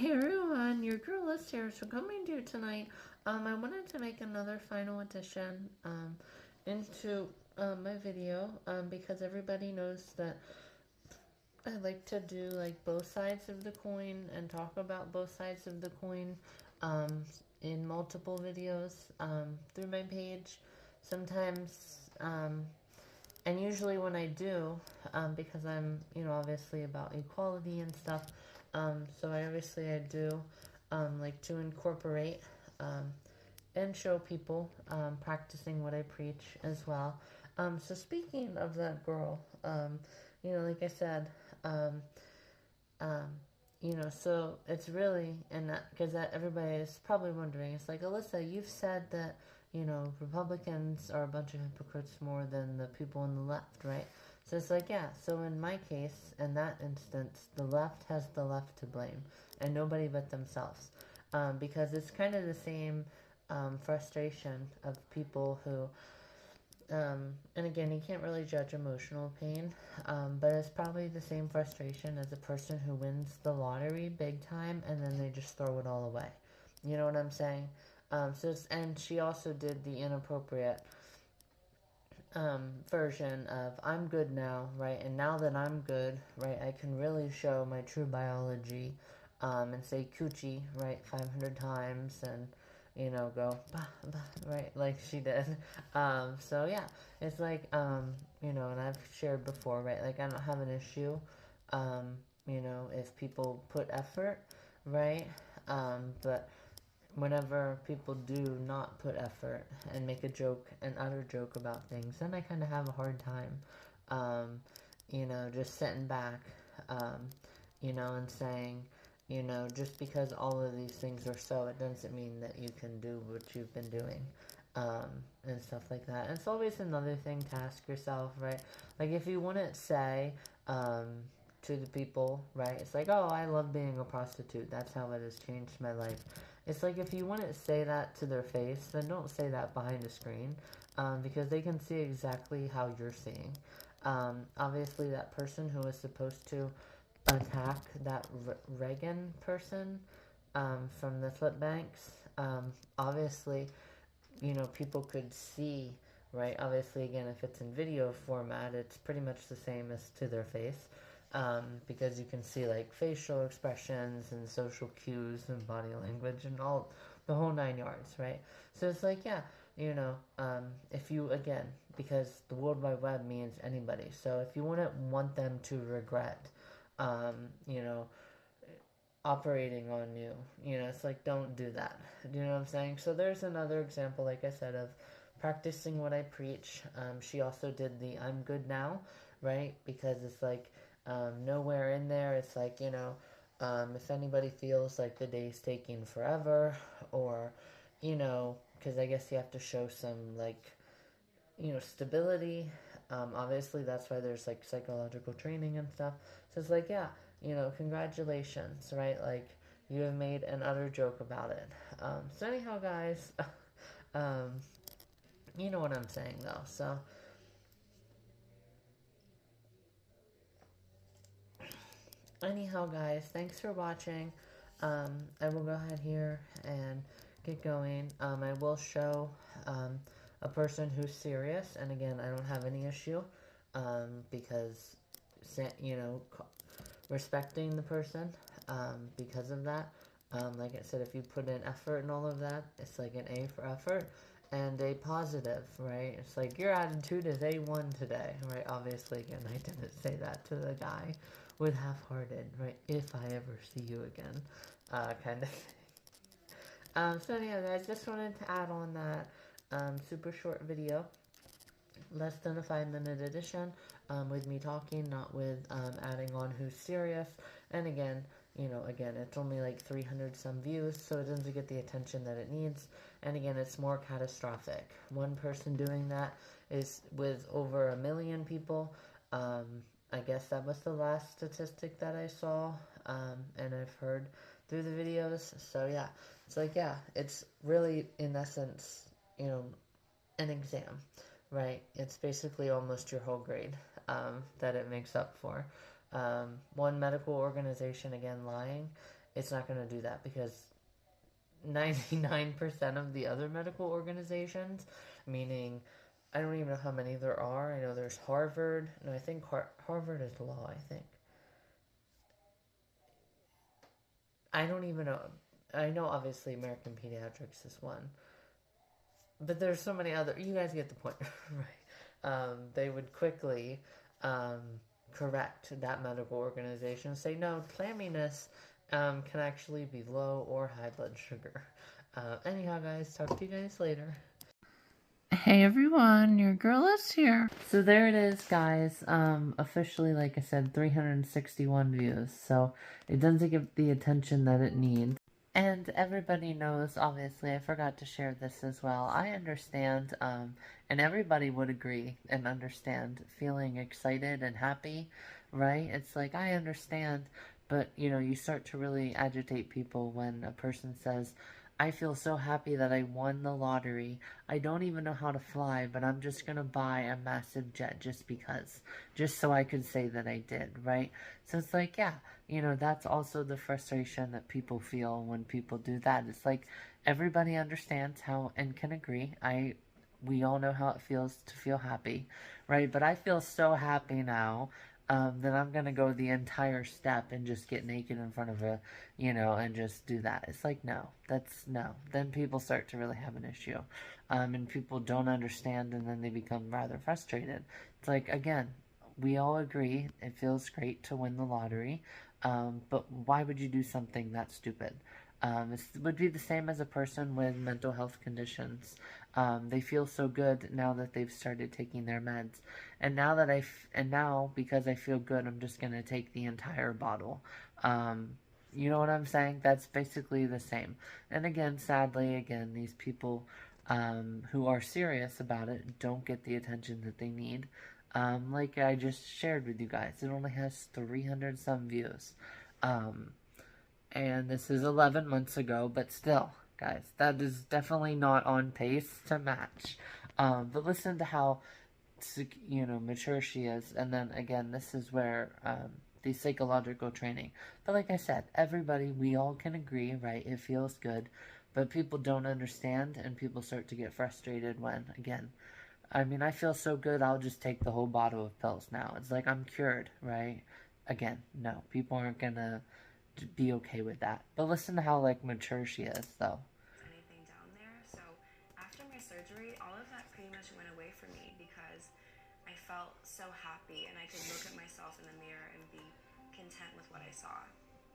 Hey everyone, your girl Liz here. So coming to you tonight, I wanted to make another final addition into my video because everybody knows that I like to do like both sides of the coin and talk about both sides of the coin um, in multiple videos through my page. Sometimes, and usually when I do, because I'm, obviously about equality and stuff, so I do like to incorporate um, and show people practicing what I preach as well. So speaking of that girl, like I said, um, um, so it's really, and that, because that everybody is probably wondering, it's like, Alyssa, you've said that, Republicans are a bunch of hypocrites more than the people on the left, right? So it's like, yeah, so in my case, in that instance, the left has the left to blame, and nobody but themselves. Because it's kind of the same frustration of people who and again, you can't really judge emotional pain, but it's probably the same frustration as a person who wins the lottery big time and then they just throw it all away. You know what I'm saying? And she also did the inappropriate version of I'm good now, right? And now that I'm good, right, I can really show my true biology and say coochie, right, 500 times and, go, bah, bah, right, like she did. So yeah, it's like, and I've shared before, right, like I don't have an issue, if people put effort, right? But whenever people do not put effort and make a joke, an utter joke about things, then I kind of have a hard time, just sitting back, and saying, just because all of these things are so, it doesn't mean that you can do what you've been doing, and stuff like that. And it's always another thing to ask yourself, right? Like if you wouldn't say, to the people, right? It's like, oh, I love being a prostitute. That's how it has changed my life. It's like if you wouldn't say that to their face, then don't say that behind a screen, because they can see exactly how you're seeing. Obviously, that person who was supposed to attack that Reagan person from the flip banks, obviously, people could see, right? Obviously, again, if it's in video format, it's pretty much the same as to their face. Because you can see like facial expressions and social cues and body language and all the whole 9 yards, right? So it's like, yeah, if you, again, because the World Wide Web means anybody, so if you wouldn't want them to regret, um, you know, operating on you, it's like, don't do that. Do you know what I'm saying? So there's another example, like I said, of practicing what I preach. She also did the I'm good now, right? Because it's like, nowhere in there, it's like, if anybody feels like the day's taking forever, or, because I guess you have to show some, like, stability. Obviously, that's why there's like psychological training and stuff. So it's like, yeah, congratulations, right? Like, you have made an utter joke about it. So, anyhow, guys, um, you know what I'm saying, though. So, anyhow, guys, thanks for watching. I will go ahead here and get going. I will show a person who's serious, and again, I don't have any issue because, respecting the person because of that. Like I said, if you put in effort and all of that, it's like an A for effort and a positive, right? It's like your attitude is A1 today, right? Obviously, again, I didn't say that to the guy with half-hearted, right? If I ever see you again, kind of thing. So anyhow, guys, just wanted to add on that super short video, less than a 5-minute edition, with me talking, not with adding on who's serious. And again, again, it's only like 300 some views, so it doesn't get the attention that it needs. And again, it's more catastrophic. One person doing that is with over 1 million people. I guess that was the last statistic that I saw, and I've heard through the videos. So yeah, it's like, yeah, it's really, in essence, an exam, right? It's basically almost your whole grade that it makes up for. One medical organization, again, lying, it's not going to do that, because 99% of the other medical organizations, meaning I don't even know how many there are. I know there's Harvard. No, I think Harvard is law, I think. I don't even know. I know obviously American Pediatrics is one. But there's so many other. You guys get the point, right? They would quickly um, correct that medical organization and say, no, clamminess can actually be low or high blood sugar. Anyhow, guys, talk to you guys later. Hey everyone, your girl is here. So there it is, guys. Officially, like I said, 361 views. So it doesn't get the attention that it needs. And everybody knows, obviously, I forgot to share this as well. I understand, and everybody would agree and understand feeling excited and happy, right? It's like, I understand, but, you know, you start to really agitate people when a person says, I feel so happy that I won the lottery. I don't even know how to fly, but I'm just going to buy a massive jet just because. Just so I could say that I did, right? So it's like, yeah, you know, that's also the frustration that people feel when people do that. It's like, everybody understands how and can agree. We all know how it feels to feel happy, right? But I feel so happy now that I'm gonna go the entire step and just get naked in front of a, you know, and just do that. It's like, no, that's no. Then people start to really have an issue, and people don't understand, and then they become rather frustrated. It's like, again, we all agree it feels great to win the lottery, but why would you do something that stupid? It would be the same as a person with mental health conditions. They feel so good now that they've started taking their meds, and now because I feel good, I'm just gonna take the entire bottle. You know what I'm saying? That's basically the same. And again, sadly, these people who are serious about it don't get the attention that they need. Like I just shared with you guys, it only has 300 some views. And this is 11 months ago, but still, guys, that is definitely not on pace to match. But listen to how, you know, mature she is. And then again, this is where the psychological training. But like I said, everybody, we all can agree, right? It feels good. But people don't understand, and people start to get frustrated when, again, I mean, I feel so good, I'll just take the whole bottle of pills now. It's like I'm cured, right? Again, no, people aren't gonna be okay with that. But listen to how, like, mature she is, though. Anything down there. So after my surgery, all of that pretty much went away for me because I felt so happy and I could look at myself in the mirror and be content with what I saw.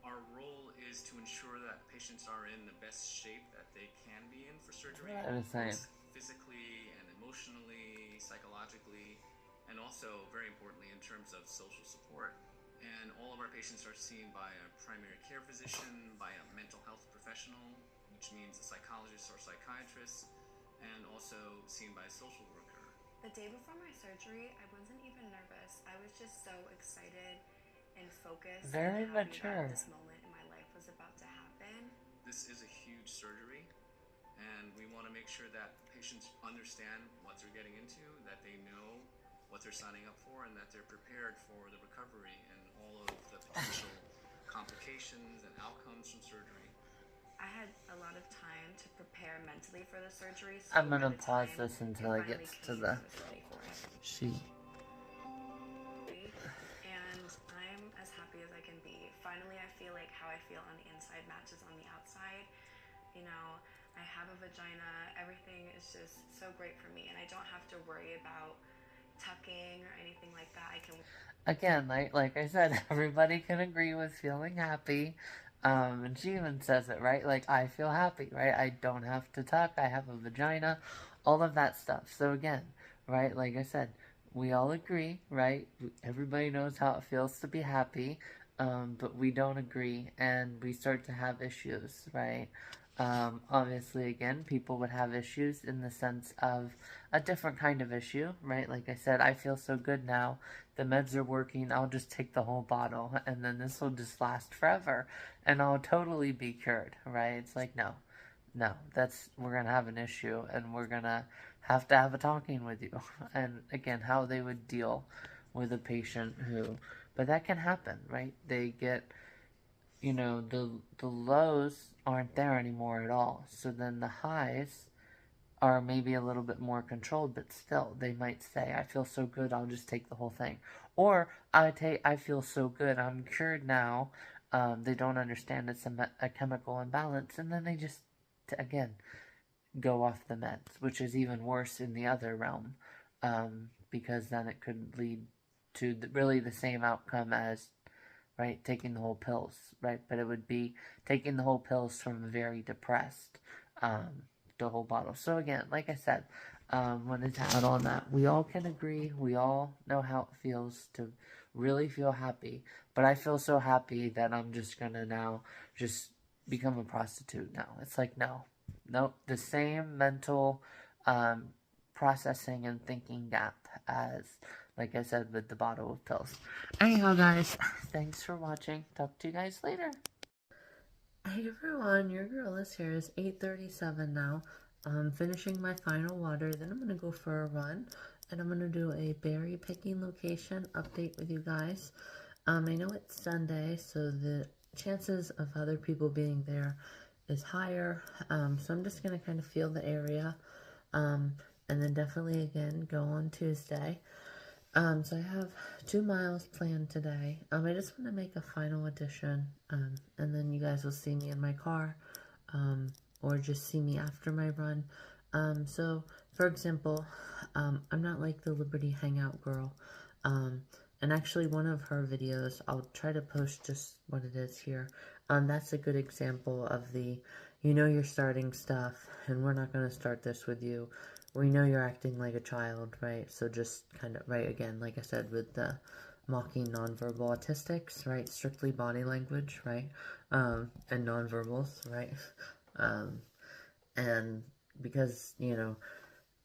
Our role is to ensure that patients are in the best shape that they can be in for surgery, physically and emotionally, psychologically, and also, very importantly, in terms of social support. And all of our patients are seen by a primary care physician, by a mental health professional, which means a psychologist or psychiatrist, and also seen by a social worker. The day before my surgery, I wasn't even nervous. I was just so excited and focused. Very and mature. This moment in my life was about to happen. This is a huge surgery, and we want to make sure that patients understand what they're getting into, that they know what they're signing up for, and that they're prepared for the recovery and all of the potential complications and outcomes from surgery. I had a lot of time to prepare mentally for the surgery. So I'm gonna pause this until I get to the sheet. And I'm as happy as I can be. Finally, I feel like how I feel on the inside matches on the outside. You know, I have a vagina. Everything is just so great for me, and I don't have to worry about tucking or anything like that. I can. Again, like I said, everybody can agree with feeling happy. And she even says it, right? Like, I feel happy, right? I don't have to tuck. I have a vagina. All of that stuff. So again, right? Like I said, we all agree, right? Everybody knows how it feels to be happy. But we don't agree, and we start to have issues, right? Obviously, again, people would have issues in the sense of a different kind of issue, right? Like I said, I feel so good now. The meds are working. I'll just take the whole bottle, and then this will just last forever, and I'll totally be cured, right? It's like, no, we're gonna have an issue, and we're gonna have to have a talking with you. And again, how they would deal with a patient who, but that can happen, right? They get, you know, the lows aren't there anymore at all. So then the highs are maybe a little bit more controlled, but still, they might say, I feel so good, I'll just take the whole thing. Or, I feel so good, I'm cured now. They don't understand it's a chemical imbalance, and then they just, again, go off the meds, which is even worse in the other realm, because then it could lead to really the same outcome as, right, taking the whole pills, right? But it would be taking the whole pills from very depressed, the whole bottle. So again, like I said, wanted to add on that. We all can agree, we all know how it feels to really feel happy, but I feel so happy that I'm just gonna now just become a prostitute now. It's like, no, nope, the same mental processing and thinking gap as, like I said, with the bottle of pills. Anyhow, guys, thanks for watching. Talk to you guys later. Hey everyone, your girl is here. It's 8:37 now. I'm finishing my final water, then I'm gonna go for a run, and I'm gonna do a berry picking location update with you guys. I know it's Sunday, so the chances of other people being there is higher, so I'm just gonna kind of feel the area, and then definitely again go on Tuesday. So I have 2 miles planned today. I just want to make a final addition, and then you guys will see me in my car, or just see me after my run. So, for example, I'm not like the Liberty Hangout girl, and actually one of her videos, I'll try to post just what it is here. That's a good example of the, you know you're starting stuff, and we're not going to start this with you. We know you're acting like a child, right? So just kind of, right, again, like I said, with the mocking nonverbal autistics, right? Strictly body language, right? And nonverbals, right? And because, you know,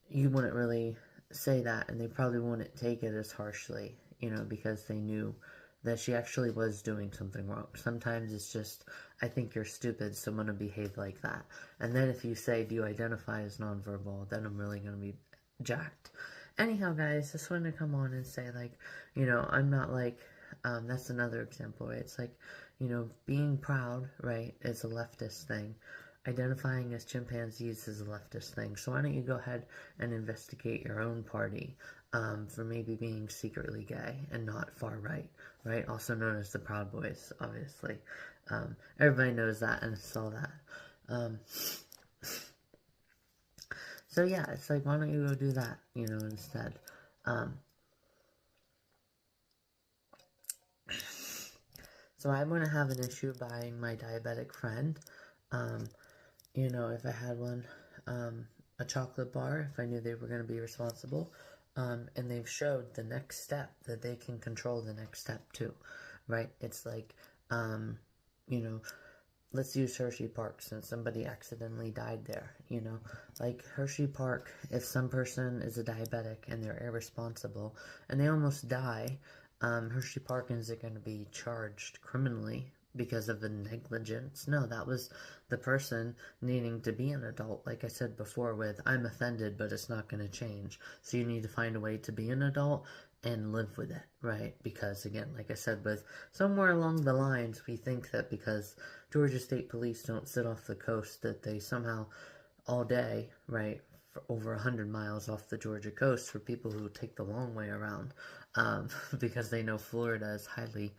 you wouldn't really say that, and they probably wouldn't take it as harshly, you know, because they knew that she actually was doing something wrong. Sometimes it's just, I think you're stupid, so I'm going to behave like that. And then if you say, do you identify as nonverbal, then I'm really going to be jacked. Anyhow, guys, just wanted to come on and say, like, you know, I'm not like, that's another example, right? It's like, you know, being proud, right, is a leftist thing. Identifying as chimpanzees is a leftist thing. So why don't you go ahead and investigate your own party for maybe being secretly gay and not far right, right? Also known as the Proud Boys, obviously. Everybody knows that and saw that. So yeah, it's like, why don't you go do that, you know, instead. So I'm going to have an issue buying my diabetic friend, you know, if I had one, a chocolate bar, if I knew they were going to be responsible, and they've showed the next step, that they can control the next step too, right? It's like, you know, let's use Hershey Park, since somebody accidentally died there, you know, like Hershey Park, if some person is a diabetic and they're irresponsible, and they almost die, Hershey Park isn't going to be charged criminally because of the negligence. No, that was the person needing to be an adult, like I said before with, I'm offended, but it's not going to change. So you need to find a way to be an adult and live with it, right? Because, again, like I said, with somewhere along the lines, we think that because Georgia State Police don't sit off the coast, that they somehow, all day, right, for over 100 miles off the Georgia coast for people who take the long way around, because they know Florida is highly,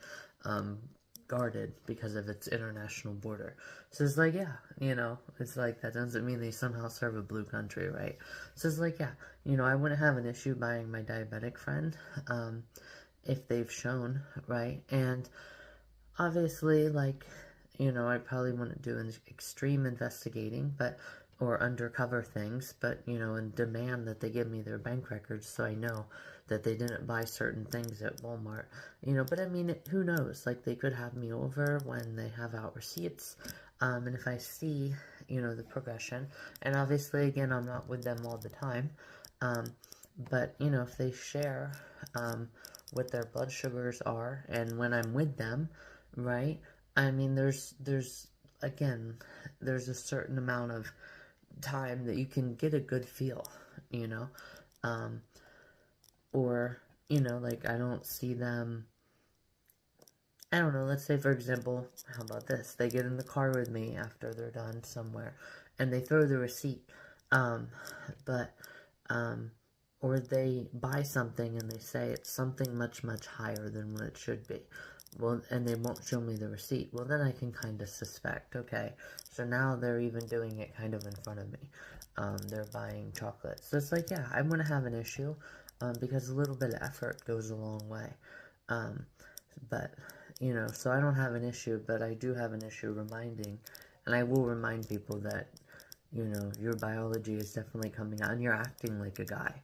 guarded because of its international border. So it's like, yeah, you know, it's like, that doesn't mean they somehow serve a blue country, right? So it's like, yeah, you know, I wouldn't have an issue buying my diabetic friend, if they've shown, right? And obviously, like, you know, I probably wouldn't do an extreme investigating, but, or undercover things, but, you know, and demand that they give me their bank records so I know that they didn't buy certain things at Walmart, you know, but I mean, who knows, like, they could have me over when they have out receipts, and if I see, you know, the progression, and obviously, again, I'm not with them all the time, but, you know, if they share, what their blood sugars are, and when I'm with them, right, I mean, there's again, there's a certain amount of time that you can get a good feel, you know, or, you know, like, I don't see them, I don't know, let's say for example, how about this? They get in the car with me after they're done somewhere, and they throw the receipt, but, or they buy something and they say it's something much, much higher than what it should be. Well, and they won't show me the receipt. Well, then I can kind of suspect, okay, so now they're even doing it kind of in front of me. They're buying chocolate. So it's like, yeah, I'm going to have an issue, because a little bit of effort goes a long way. But, you know, so I don't have an issue, but I do have an issue reminding, and I will remind people that, you know, your biology is definitely coming out, and you're acting like a guy,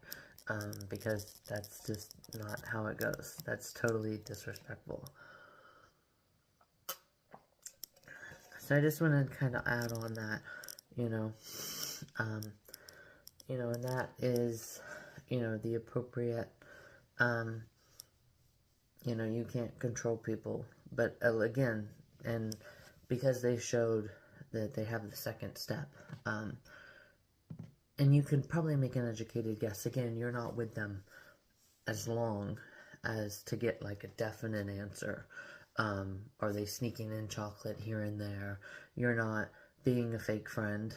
because that's just not how it goes. That's totally disrespectful. So I just want to kind of add on that, you know, and that is, you know, the appropriate, you know, you can't control people, but again, and because they showed that they have the second step, and you can probably make an educated guess. Again, you're not with them as long as to get like a definite answer. Are they sneaking in chocolate here and there? You're not being a fake friend,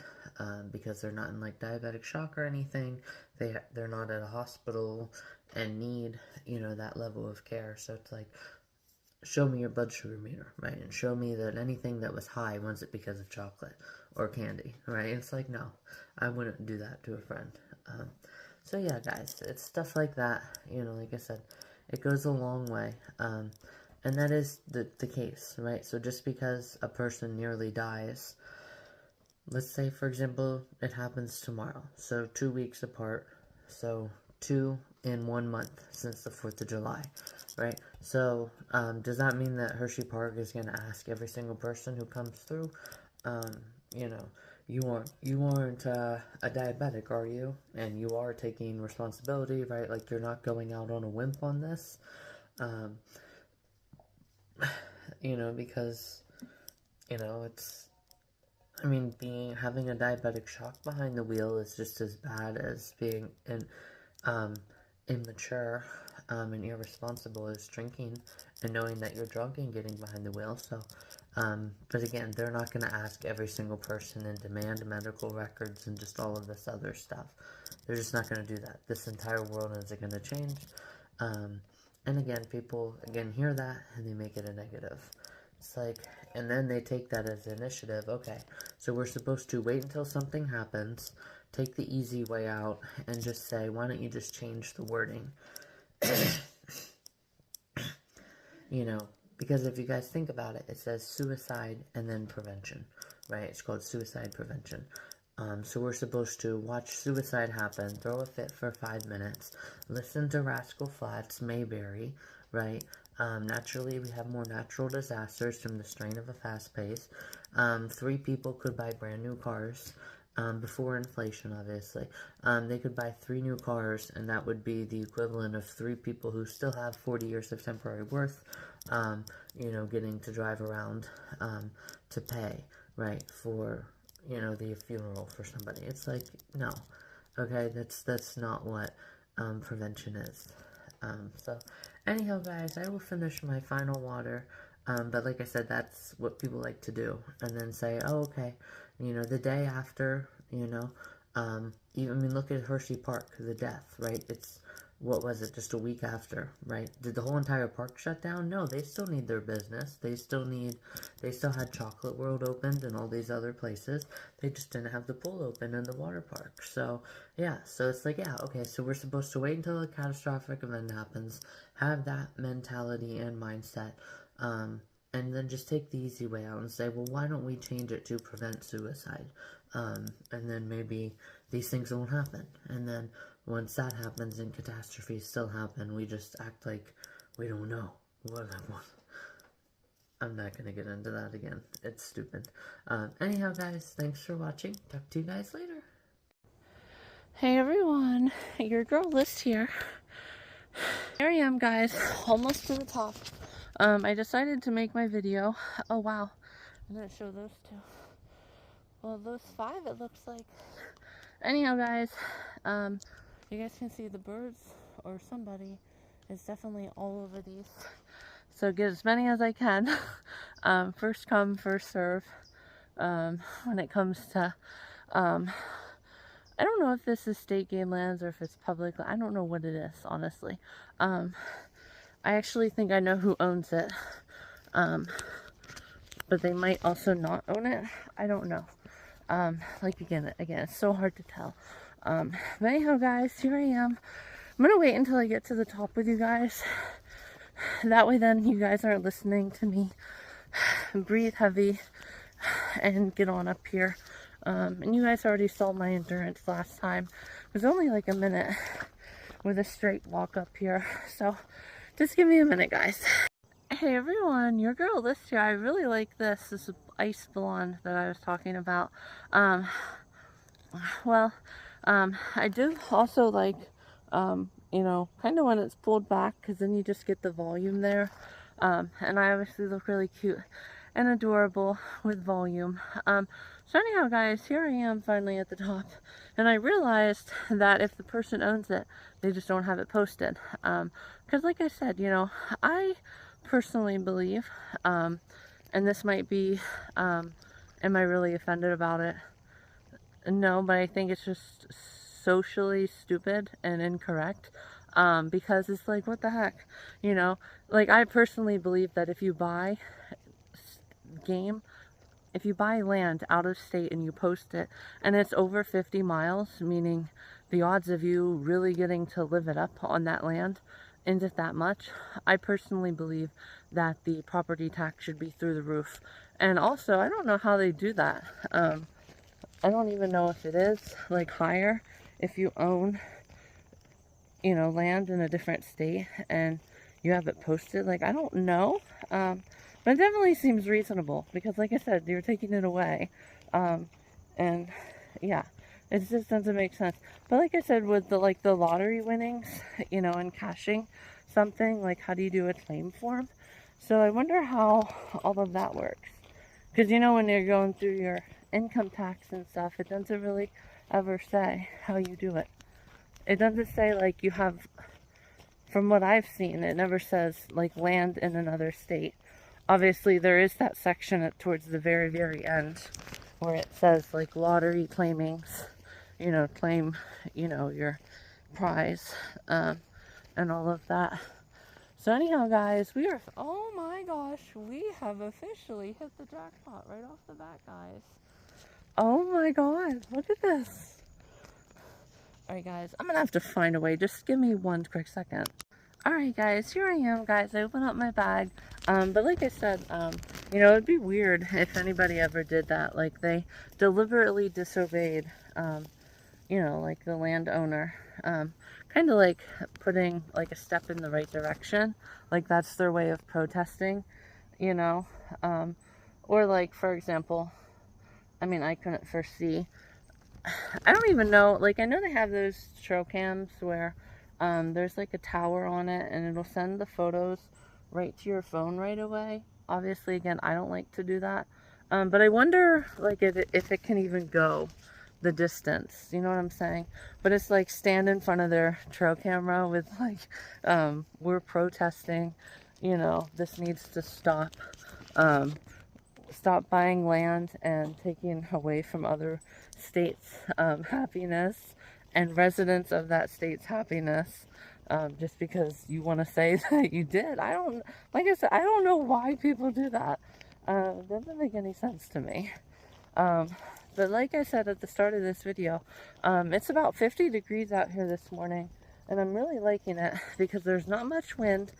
because they're not in like diabetic shock or anything. They're not at a hospital and need, you know, that level of care. So it's like, show me your blood sugar meter, right? And show me that anything that was high, was it because of chocolate or candy, right? It's like, no, I wouldn't do that to a friend. So yeah, guys, it's stuff like that, you know, like I said, it goes a long way, and that is the case, right? So just because a person nearly dies, let's say, for example, it happens tomorrow, so 2 weeks apart, so 2 in 1 month since the 4th of July, right? So, does that mean that Hershey Park is going to ask every single person who comes through, you know, you aren't a diabetic, are you? And you are taking responsibility, right? Like, you're not going out on a whim on this, you know, because, you know, it's, I mean, having a diabetic shock behind the wheel is just as bad as being immature, and irresponsible as drinking and knowing that you're drunk and getting behind the wheel. So, but again, they're not going to ask every single person and demand medical records and just all of this other stuff. They're just not going to do that. This entire world isn't going to change. And again, people, again, hear that and they make it a negative. It's like, and then they take that as initiative. Okay, so we're supposed to wait until something happens, take the easy way out, and just say, why don't you just change the wording? You know, because if you guys think about it, it says suicide and then prevention, right? It's called suicide prevention. So we're supposed to watch suicide happen, throw a fit for 5 minutes, listen to Rascal Flatts, Mayberry, right? Naturally, we have more natural disasters from the strain of a fast pace. 3 people could buy brand new cars, before inflation, obviously. They could buy 3 new cars, and that would be the equivalent of 3 people who still have 40 years of temporary worth, you know, getting to drive around, to pay, right, for, you know, the funeral for somebody. It's like, no, okay, that's not what, prevention is. So, anyhow, guys, I will finish my final water, but like I said, that's what people like to do, and then say, oh, okay, you know, the day after, you know, I mean, look at Hershey Park, the death, right? It's, what was it, just a week after, right? Did the whole entire park shut down? No, they still need their business. They still had Chocolate World opened and all these other places. They just didn't have the pool open in the water park. So, yeah, so it's like, yeah, okay, so we're supposed to wait until a catastrophic event happens, have that mentality and mindset, and then just take the easy way out and say, well, why don't we change it to prevent suicide? And then maybe these things won't happen. And then once that happens and catastrophes still happen, we just act like we don't know what I want. I'm not going to get into that again. It's stupid. Anyhow, guys, thanks for watching. Talk to you guys later. Hey everyone, your girl Liz here. Here I am, guys, almost to the top. I decided to make my video. Oh wow, I'm gonna show those 2. Well, those 5 it looks like. Anyhow, guys, you guys can see the birds, or somebody is definitely all over these. So get as many as I can. First come, first serve. When it comes to, I don't know if this is state game lands or if it's public. I don't know what it is, honestly. I actually think I know who owns it. But they might also not own it. I don't know. Like again, it's so hard to tell. But anyhow, guys, here I am. I'm gonna wait until I get to the top with you guys. That way then you guys aren't listening to me breathe heavy and get on up here. And you guys already saw my endurance last time. It was only like a minute with a straight walk up here. So just give me a minute, guys. Hey everyone, your girl Liz here. I really like this ice blonde that I was talking about. I do also like, you know, kind of when it's pulled back, because then you just get the volume there. And I obviously look really cute and adorable with volume. So anyhow, guys, here I am finally at the top, and I realized that if the person owns it, they just don't have it posted. Because like I said, you know, I personally believe, and this might be, am I really offended about it? No, but I think it's just socially stupid and incorrect, because it's like, what the heck, you know? Like, I personally believe that if you buy land out of state and you post it and it's over 50 miles, meaning the odds of you really getting to live it up on that land isn't that much, I personally believe that the property tax should be through the roof. And also, I don't know how they do that. I don't even know if it is like higher if you own, you know, land in a different state and you have it posted. Like, I don't know, but it definitely seems reasonable, because like I said, you're taking it away, and yeah, it just doesn't make sense. But like I said, with the lottery winnings, you know, and cashing something, like, how do you do a claim form? So I wonder how all of that works, because you know, when you're going through your income tax and stuff, it doesn't really ever say how you do it. It doesn't say, like, you have, from what I've seen, it never says like land in another state. Obviously there is that section towards the very, very end where it says like lottery claimings, you know, claim, you know, your prize, and all of that. So anyhow, guys, we are, oh my gosh, we have officially hit the jackpot right off the bat, guys. Oh my god, look at this. Alright guys, I'm gonna have to find a way. Just give me one quick second. Alright guys, here I am, guys. I opened up my bag. But like I said, you know, it'd be weird if anybody ever did that. Like, they deliberately disobeyed, you know, like the landowner. Kind of like putting like a step in the right direction. Like, that's their way of protesting, you know. Or like, for example, I mean, I couldn't foresee, I don't even know, like, I know they have those trail cams where there's like a tower on it and it'll send the photos right to your phone right away. Obviously, again, I don't like to do that, but I wonder, like, if it can even go the distance, you know what I'm saying? But it's like, stand in front of their trail camera with like, we're protesting, you know, this needs to stop. Stop buying land and taking away from other states' happiness and residents of that state's happiness, just because you want to say that you did. Like I said, I don't know why people do that. It doesn't make any sense to me. But like I said at the start of this video, it's about 50 degrees out here this morning, and I'm really liking it because there's not much wind.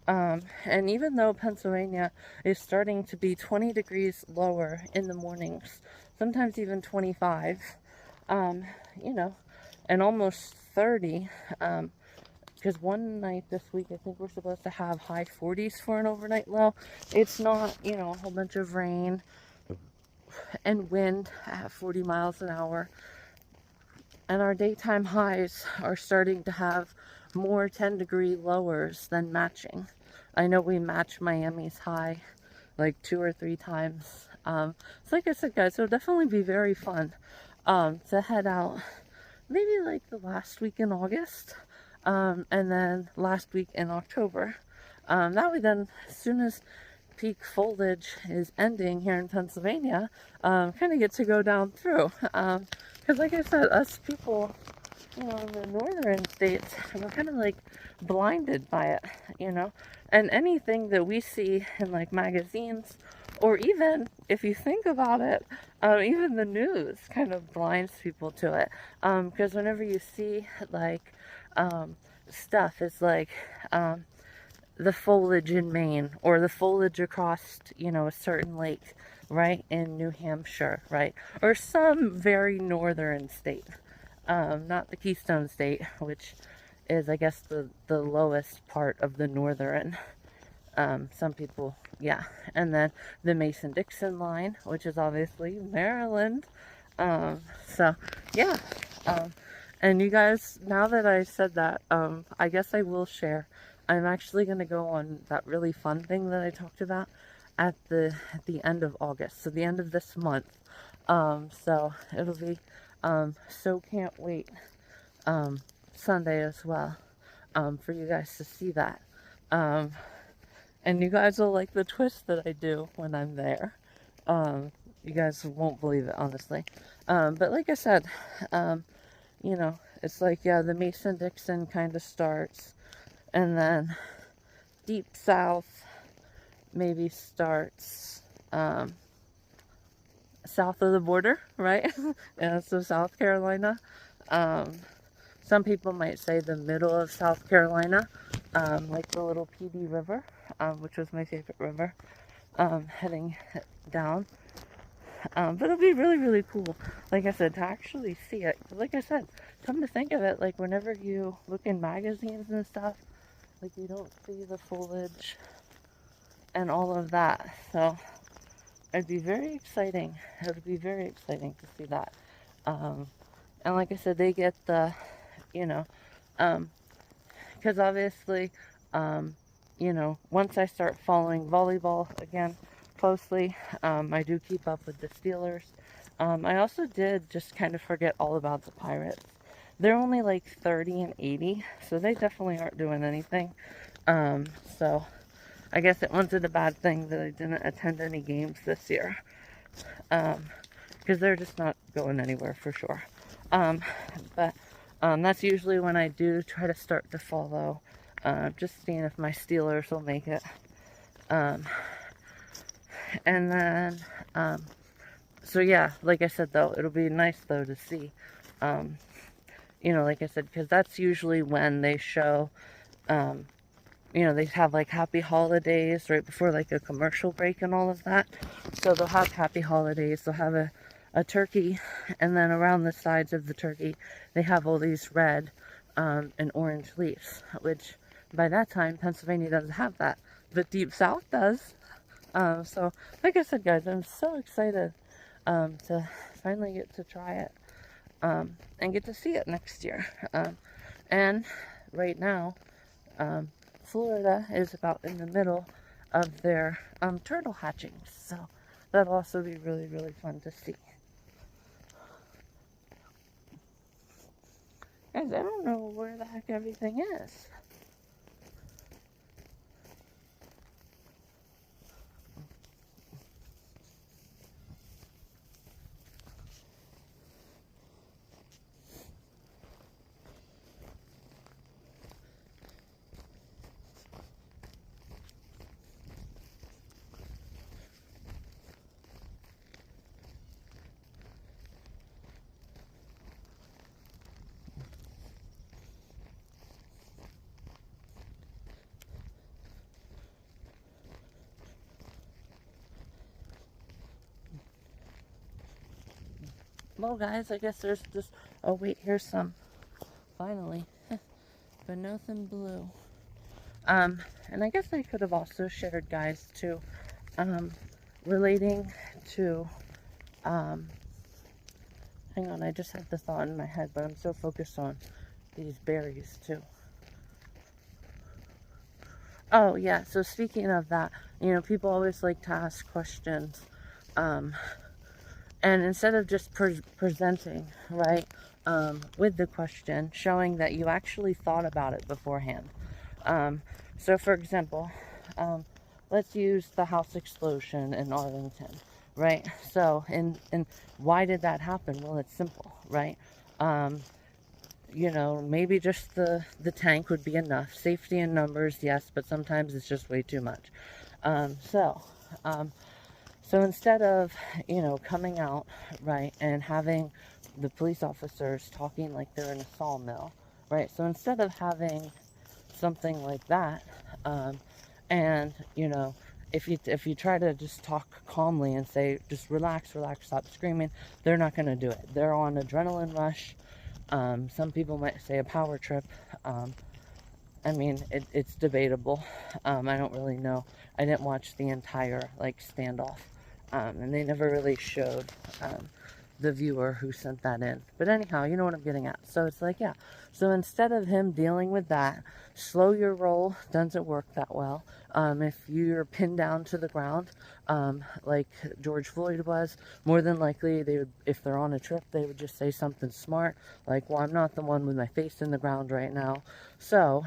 And even though Pennsylvania is starting to be 20 degrees lower in the mornings, sometimes even 25, you know, and almost 30, because one night this week, I think we're supposed to have high 40s for an overnight low. It's not, you know, a whole bunch of rain and wind at 40 miles an hour. And our daytime highs are starting to have more 10-degree lowers than matching. I know we match Miami's high like 2 or 3 times. So like I said, guys, it'll definitely be very fun to head out maybe like the last week in August, and then last week in October. That way then, as soon as peak foliage is ending here in Pennsylvania, kind of get to go down through. Because like I said, us people, you know, in the northern states, we're kind of like blinded by it, you know. And anything that we see in like magazines, or even if you think about it, even the news kind of blinds people to it. Because whenever you see like stuff, it's like the foliage in Maine, or the foliage across, you know, a certain lake, right, in New Hampshire, right, or some very northern state, not the Keystone State, which is, I guess, the lowest part of the northern, some people, yeah, and then the Mason-Dixon line, which is obviously Maryland, so, yeah, and you guys, now that I said that, I guess I will share, I'm actually going to go on that really fun thing that I talked about at the end of August, so the end of this month, so it'll be, so can't wait, Sunday as well, for you guys to see that, and you guys will like the twist that I do when I'm there, you guys won't believe it, honestly, but like I said, you know, it's like, yeah, the Mason-Dixon kind of starts, and then deep south maybe starts south of the border, right? Yeah, so South Carolina. Some people might say the middle of South Carolina, like the little PD River, which was my favorite river, heading down. But it'll be really, really cool, like I said, to actually see it. Like I said, come to think of it, like whenever you look in magazines and stuff, like you don't see the foliage and all of that. So it'd be very exciting. It would be very exciting to see that. And like I said, they get the, you know, because obviously, you know, once I start following volleyball again closely, I do keep up with the Steelers. I also did just kind of forget all about the Pirates. They're only like 30 and 80, so they definitely aren't doing anything. So I guess it wasn't a bad thing that I didn't attend any games this year, because they're just not going anywhere for sure. But that's usually when I do try to start to follow, just seeing if my Steelers will make it. And then, so yeah, like I said though, it'll be nice though to see, you know, like I said, because that's usually when they show, you know, they have like happy holidays right before like a commercial break and all of that. So they'll have happy holidays, they'll have a turkey, and then around the sides of the turkey, they have all these red and orange leaves, which by that time, Pennsylvania doesn't have that, but Deep South does. So, like I said, guys, I'm so excited to finally get to try it and get to see it next year. And right now, Florida is about in the middle of their turtle hatchings, so that'll also be really, really fun to see. Guys, I don't know where the heck everything is. Well, guys, I guess there's just, oh wait, here's some, finally, but nothing blue. And I guess I could have also shared, guys, too, relating to, hang on, I just had the thought in my head, but I'm so focused on these berries, too. Oh, yeah, so speaking of that, you know, people always like to ask questions, and instead of just presenting, right, with the question, showing that you actually thought about it beforehand. So for example, let's use the house explosion in Arlington, right? So, and why did that happen? Well, it's simple, right? You know, maybe just the tank would be enough. Safety in numbers, yes, but sometimes it's just way too much. So instead of, you know, coming out, right, and having the police officers talking like they're in a sawmill, right? So instead of having something like that, and, you know, if you try to just talk calmly and say, just relax, stop screaming, they're not going to do it. They're on adrenaline rush. Some people might say a power trip. I mean, it's debatable. I don't really know. I didn't watch the entire, like, standoff. And they never really showed the viewer who sent that in. But anyhow, you know what I'm getting at. So it's like, yeah. So instead of him dealing with that, slow your roll doesn't work that well. If you're pinned down to the ground, like George Floyd was, more than likely, they would, if they're on a trip, they would just say something smart, like, well, I'm not the one with my face in the ground right now. So,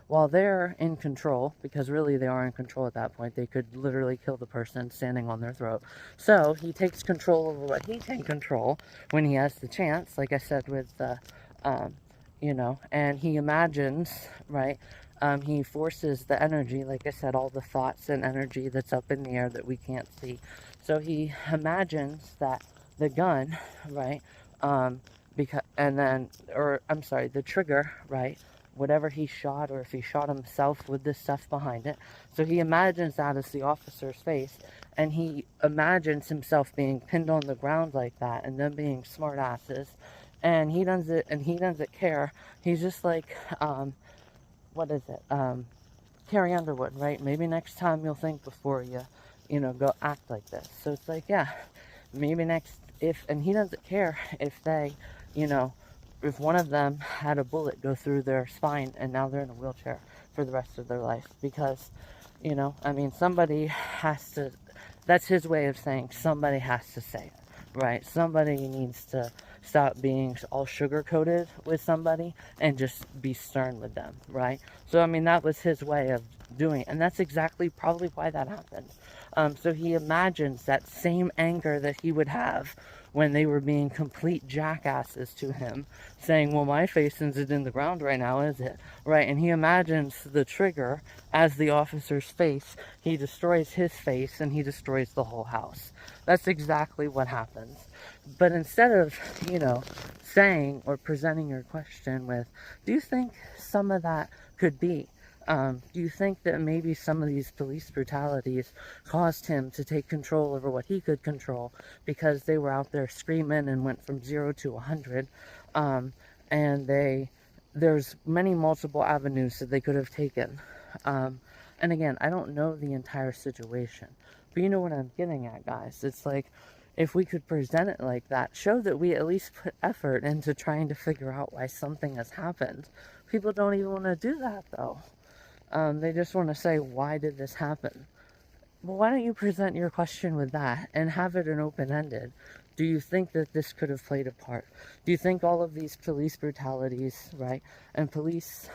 while they're in control, because really they are in control at that point, they could literally kill the person standing on their throat. So he takes control over what he can control when he has the chance, like I said with the, you know, and he imagines, right, he forces the energy, like I said, all the thoughts and energy that's up in the air that we can't see. So he imagines that the gun, right, because, and then, or I'm sorry, the trigger, right, whatever he shot, or if he shot himself with this stuff behind it. So he imagines that as the officer's face, and he imagines himself being pinned on the ground like that, and them being smart asses, and he doesn't care. He's just like, what is it? Carrie Underwood, right? Maybe next time you'll think before you know, go act like this. So it's like, yeah, maybe next, and he doesn't care if they, you know, if one of them had a bullet go through their spine and now they're in a wheelchair for the rest of their life. Because, you know, I mean, somebody has to, that's his way of saying somebody has to say it, right? Somebody needs to stop being all sugar-coated with somebody and just be stern with them, right? So, I mean, that was his way of doing it. And that's exactly probably why that happened. So he imagines that same anger that he would have when they were being complete jackasses to him, saying, well, my face isn't in the ground right now, is it? Right, and he imagines the trigger as the officer's face. He destroys his face, and he destroys the whole house. That's exactly what happens. But instead of, you know, saying or presenting your question with, do you think some of that could be? Do you think that maybe some of these police brutalities caused him to take control over what he could control because they were out there screaming and went from 0 to 100? And there's many multiple avenues that they could have taken. And again, I don't know the entire situation, but you know what I'm getting at, guys. It's like, if we could present it like that, show that we at least put effort into trying to figure out why something has happened. People don't even want to do that, though. They just want to say, why did this happen? Well, why don't you present your question with that and have it an open-ended? Do you think that this could have played a part? Do you think all of these police brutalities, right, and police,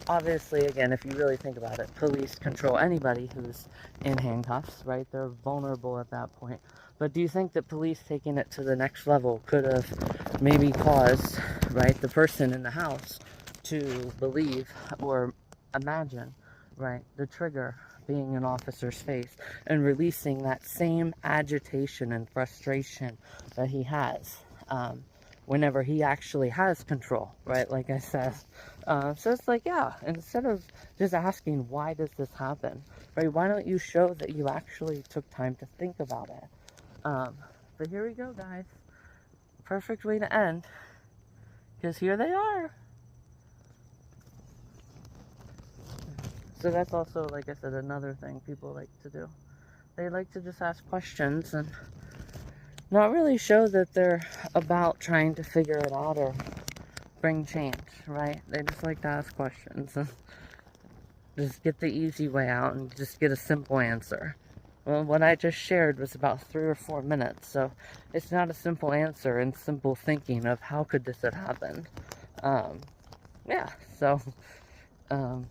obviously, again, if you really think about it, police control anybody who's in handcuffs, right? They're vulnerable at that point. But do you think that police taking it to the next level could have maybe caused, right, the person in the house to believe or imagine, right, the trigger being an officer's face and releasing that same agitation and frustration that he has whenever he actually has control, right, like I said. So it's like, yeah, instead of just asking, why does this happen, right, why don't you show that you actually took time to think about it? But here we go, guys. Perfect way to end, because here they are. So that's also, like I said, another thing people like to do. They like to just ask questions and not really show that they're about trying to figure it out or bring change, right? They just like to ask questions and just get the easy way out and just get a simple answer. Well, what I just shared was about 3 or 4 minutes, so it's not a simple answer and simple thinking of how could this have happened. Yeah, so Yeah,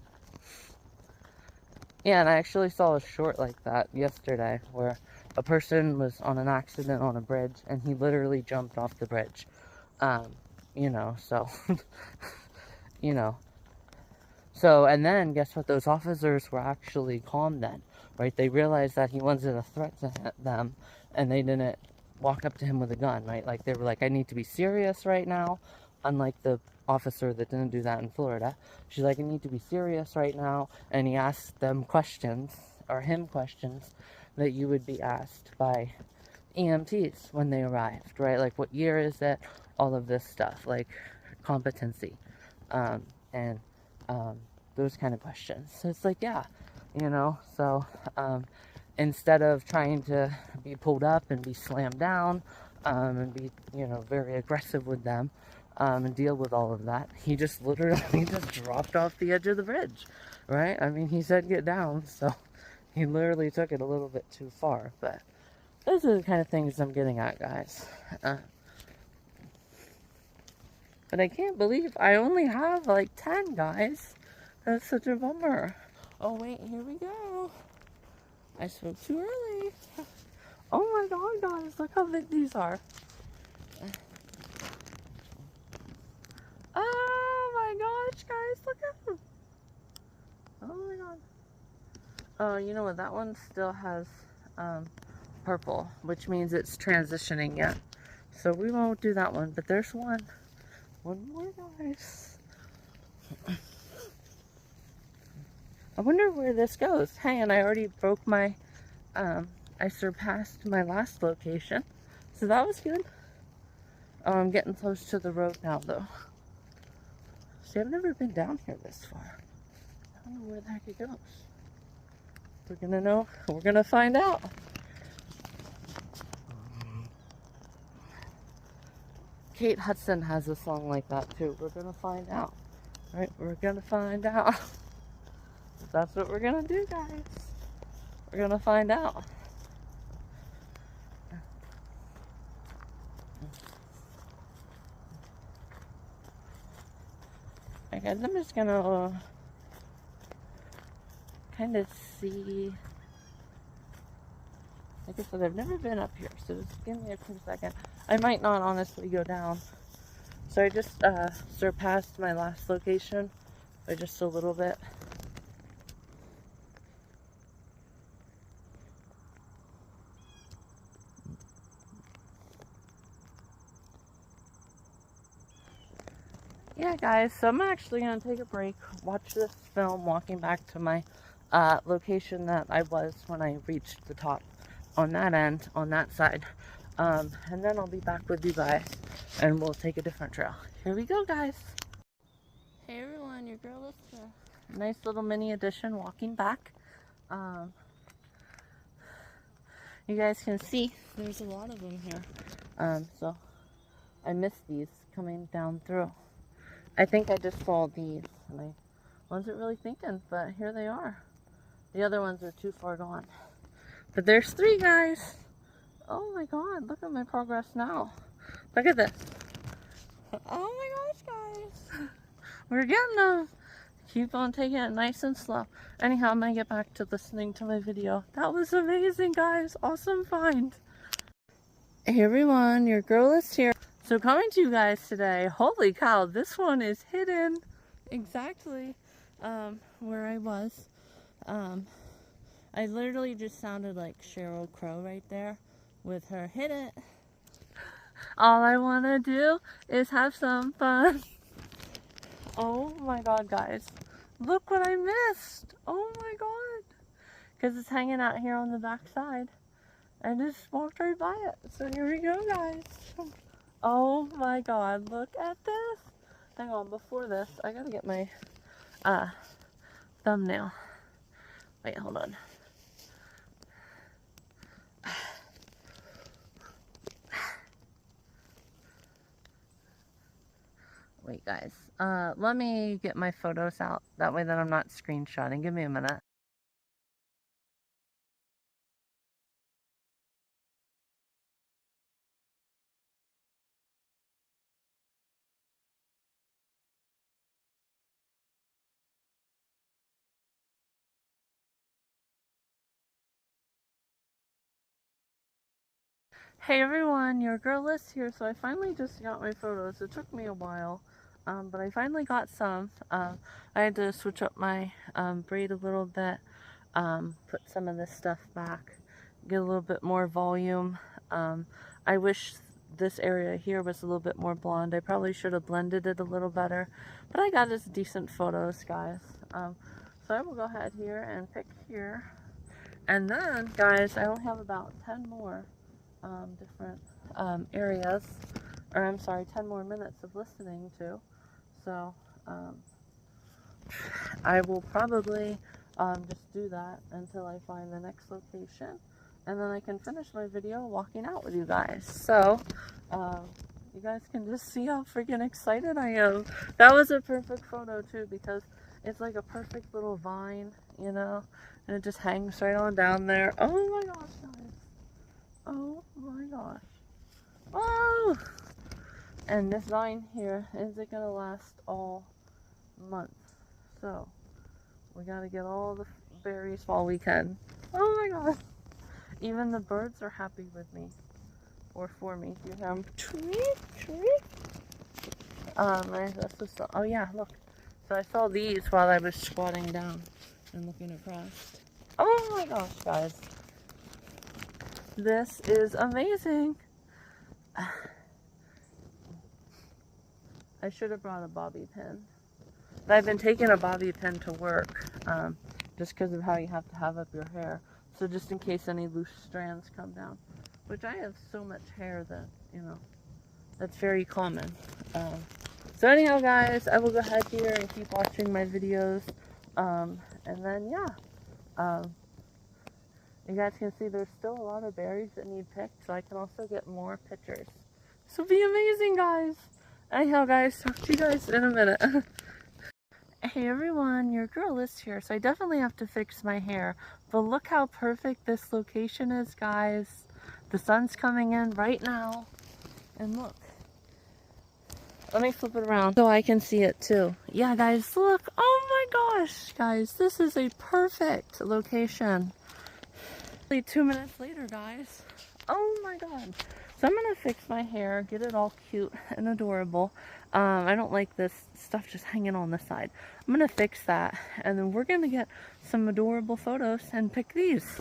and I actually saw a short like that yesterday where a person was on an accident on a bridge and he literally jumped off the bridge. You know, so, you know. So, and then guess what? Those officers were actually calm then, right? They realized that he wasn't a threat to them and they didn't walk up to him with a gun, right? Like, they were like, I need to be serious right now. Unlike the officer that didn't do that in Florida. She's like, I need to be serious right now. And he asked them questions, or him questions, that you would be asked by EMTs when they arrived, right? Like, what year is it? All of this stuff, like competency, and those kind of questions. So it's like, yeah, you know, so instead of trying to be pulled up and be slammed down, and be, you know, very aggressive with them, and deal with all of that, he just literally just dropped off the edge of the bridge, right? I mean, he said get down, so he literally took it a little bit too far, but those are the kind of things I'm getting at, guys. But I can't believe I only have like 10, guys. That's such a bummer. Oh wait, here we go. I spoke too early. Oh my god, guys, look how big these are. Oh my gosh, guys, look at them. Oh my god. Oh, you know what? That one still has purple, which means it's transitioning yet. So we won't do that one, but there's one. One more, guys. I wonder where this goes. Hey, and I already broke my, I surpassed my last location. So that was good. Oh, I'm getting close to the road now, though. See, I've never been down here this far. I don't know where the heck it goes. We're gonna know. We're gonna find out. Kate Hudson has a song like that, too. We're gonna find out. Right? We're gonna find out. That's what we're gonna do, guys. We're gonna find out. I guess I'm just gonna kind of see. Like I said, I've never been up here, so just give me a quick second. I might not honestly go down. So I just surpassed my last location by just a little bit. Yeah, guys, so I'm actually going to take a break, watch this film, walking back to my location that I was when I reached the top on that end, on that side. And then I'll be back with you guys, and we'll take a different trail. Here we go, guys. Hey, everyone, your girl is here. Nice little mini edition walking back. You guys can see there's a lot of them here. So I missed these coming down through. I think I just saw these, and I wasn't really thinking, but here they are. The other ones are too far gone. But there's 3, guys. Oh my god, look at my progress now. Look at this. Oh my gosh, guys. We're getting them. Keep on taking it nice and slow. Anyhow, I'm gonna get back to listening to my video. That was amazing, guys. Awesome find. Hey everyone, your girl is here. So coming to you guys today, holy cow, this one is hidden exactly where I was. I literally just sounded like Sheryl Crow right there with her hit it. All I want to do is have some fun. Oh my god, guys. Look what I missed. Oh my god. Because it's hanging out here on the back side. I just walked right by it. So here we go, guys. Oh my god, look at this. Hang on, before this, I gotta get my thumbnail. Wait, hold on. Wait, guys. Let me get my photos out. That way that I'm not screenshotting. Give me a minute. Hey everyone, your girl Liz here. So I finally just got my photos. It took me a while, but I finally got some. I had to switch up my braid a little bit, put some of this stuff back, get a little bit more volume. I wish this area here was a little bit more blonde. I probably should have blended it a little better, but I got us decent photos, guys. So I will go ahead here and pick here. And then, guys, I only have about 10 more different areas, or I'm sorry, 10 more minutes of listening to. So I will probably just do that until I find the next location, and then I can finish my video walking out with you guys. So you guys can just see how freaking excited I am. That was a perfect photo too, because it's like a perfect little vine, you know, and it just hangs right on down there. Oh my gosh, guys. Oh my gosh. Oh! And this vine here isn't gonna last all month. So we gotta get all the berries while we can. Oh my god. Even the birds are happy with me. Or for me. You hear them tweet, tweet. Oh yeah, look. So I saw these while I was squatting down and looking across. Oh my gosh, guys. This is amazing. I should have brought a bobby pin. But I've been taking a bobby pin to work, just because of how you have to have up your hair. So just in case any loose strands come down. Which I have so much hair that, you know, that's very common. So anyhow, guys, I will go ahead here and keep watching my videos. And then, yeah. You guys can see there's still a lot of berries that need picked, so I can also get more pictures. This will be amazing, guys. Anyhow, guys, talk to you guys in a minute. Hey everyone, your girl is here. So I definitely have to fix my hair, but look how perfect this location is, guys. The sun's coming in right now, and look. Let me flip it around so I can see it too. Yeah, guys, look. Oh my gosh, guys, this is a perfect location. 2 minutes later, guys. Oh my god. So I'm gonna fix my hair, get it all cute and adorable. I don't like this stuff just hanging on the side. I'm gonna fix that, and then we're gonna get some adorable photos and pick these.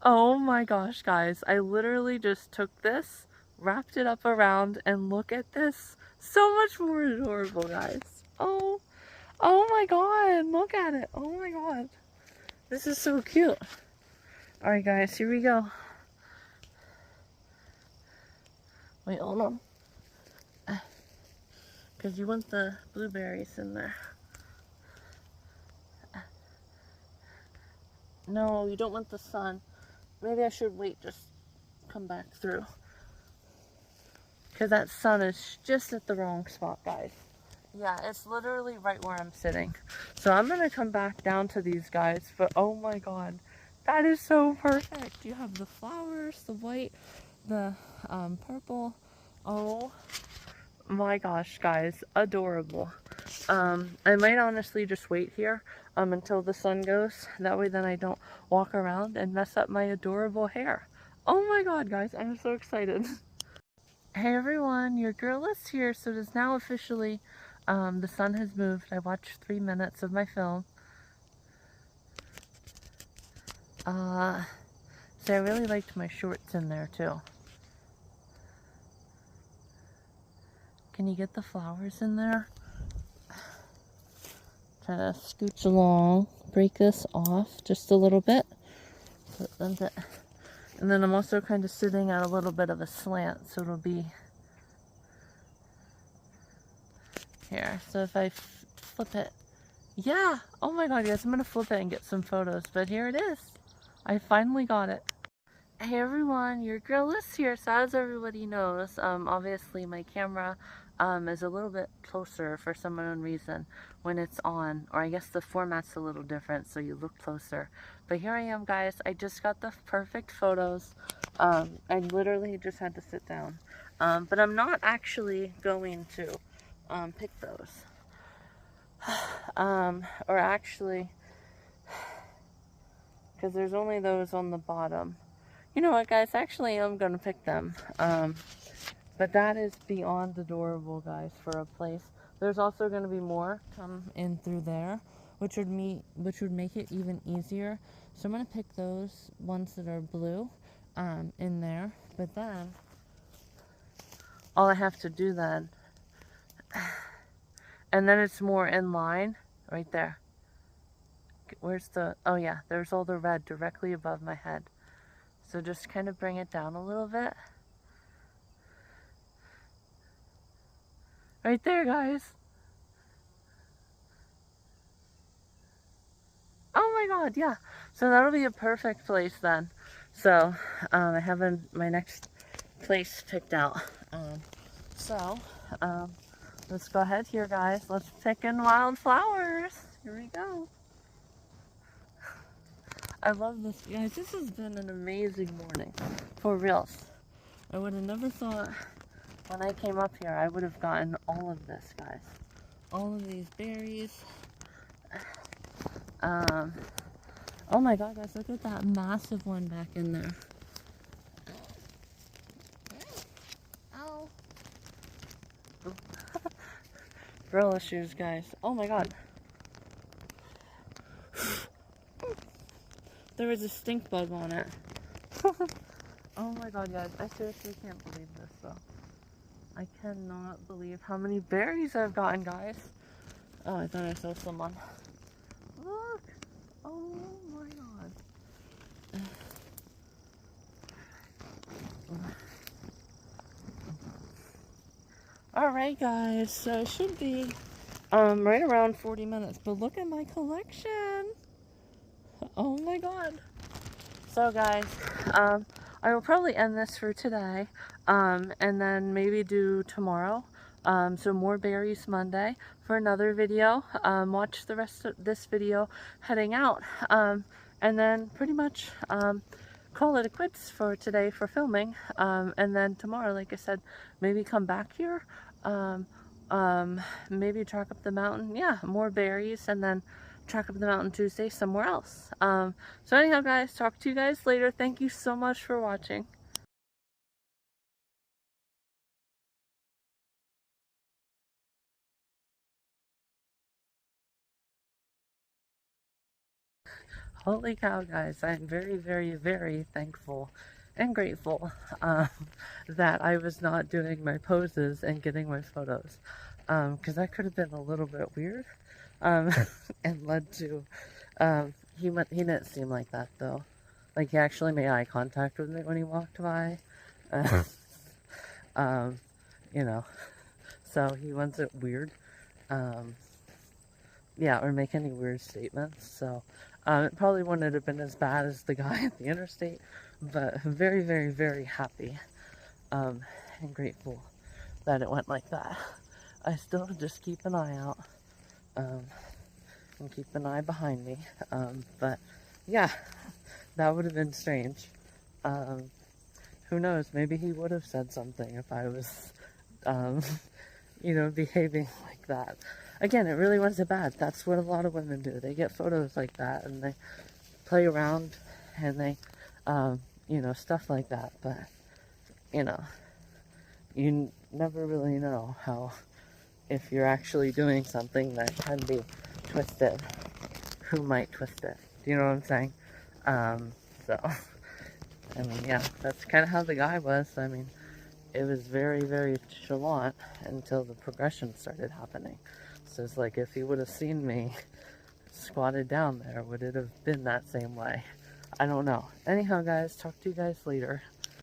Oh my gosh, guys, I literally just took this, wrapped it up around, and look at this. So much more adorable, guys. Oh my god, look at it. Oh my god. This is so cute. Alright, guys, here we go. Wait, hold on. Because you want the blueberries in there. No, you don't want the sun. Maybe I should wait, just come back through. Because that sun is just at the wrong spot, guys. Yeah, it's literally right where I'm sitting. So I'm going to come back down to these guys. But oh my god, that is so perfect. You have the flowers, the white, the purple. Oh my gosh, guys, adorable. I might honestly just wait here until the sun goes. That way then I don't walk around and mess up my adorable hair. Oh my god, guys, I'm so excited. Hey everyone, your girl is here. So it is now officially, the sun has moved. I watched 3 minutes of my film. So I really liked my shorts in there too. Can you get the flowers in there? Try to scooch along, break this off just a little bit. And then I'm also kind of sitting at a little bit of a slant, so it'll be here. So if I flip it, yeah, oh my god, guys, I'm gonna flip it and get some photos, but here it is. I finally got it. Hey everyone, your girl is here. So as everybody knows, obviously my camera is a little bit closer for some unknown reason when it's on, or I guess the format's a little different so you look closer. But here I am, guys. I just got the perfect photos. I literally just had to sit down. But I'm not actually going to pick those. Or actually, because there's only those on the bottom. You know what, guys? Actually, I'm going to pick them. But that is beyond adorable, guys, for a place. There's also going to be more come in through there, which would make it even easier. So I'm going to pick those ones that are blue in there. But then, all I have to do then, and then it's more in line right there. Where's the, oh yeah, there's all the red directly above my head. So just kind of bring it down a little bit. Right there, guys. Oh my god, yeah. So that'll be a perfect place then. So I have my next place picked out. Let's go ahead here, guys. Let's pick in wildflowers. Here we go. I love this, guys. This has been an amazing morning, for reals. I would have never thought when I came up here I would have gotten all of this, guys. All of these berries. Oh my god, guys, look at that massive one back in there. Ow. Gorilla shoes, guys. Oh my god. There was a stink bug on it. Oh my god, guys. I seriously can't believe this, though. I cannot believe how many berries I've gotten, guys. Oh, I thought I saw someone. Look! Oh my god. Alright, guys. So it should be right around 40 minutes. But look at my collection. Oh my god. So guys, I will probably end this for today, and then maybe do tomorrow, so more berries Monday for another video. Watch the rest of this video heading out, and then pretty much call it a quits for today for filming, and then tomorrow, like I said, maybe come back here, maybe track up the mountain, yeah, more berries, and then track up the mountain Tuesday somewhere else. So anyhow, guys, talk to you guys later. Thank you so much for watching. Holy cow, guys, I'm very, very, very thankful and grateful that I was not doing my poses and getting my photos, because that could have been a little bit weird. And led to, he didn't seem like that though. Like he actually made eye contact with me when he walked by. You know, so he wasn't weird. Yeah, or make any weird statements. So, it probably wouldn't have been as bad as the guy at the interstate, but I'm very, very, very happy, and grateful that it went like that. I still just keep an eye out. And keep an eye behind me, but yeah, that would have been strange. Who knows, maybe he would have said something if I was, you know, behaving like that. Again, it really wasn't bad. That's what a lot of women do. They get photos like that, and they play around, and they, you know, stuff like that, but, you know, you never really know how, if you're actually doing something that can be twisted, who might twist it? Do you know what I'm saying? So, I mean, yeah, that's kind of how the guy was. I mean, it was very, very chalant until the progression started happening. So it's like, if he would have seen me squatted down there, would it have been that same way? I don't know. Anyhow, guys, talk to you guys later.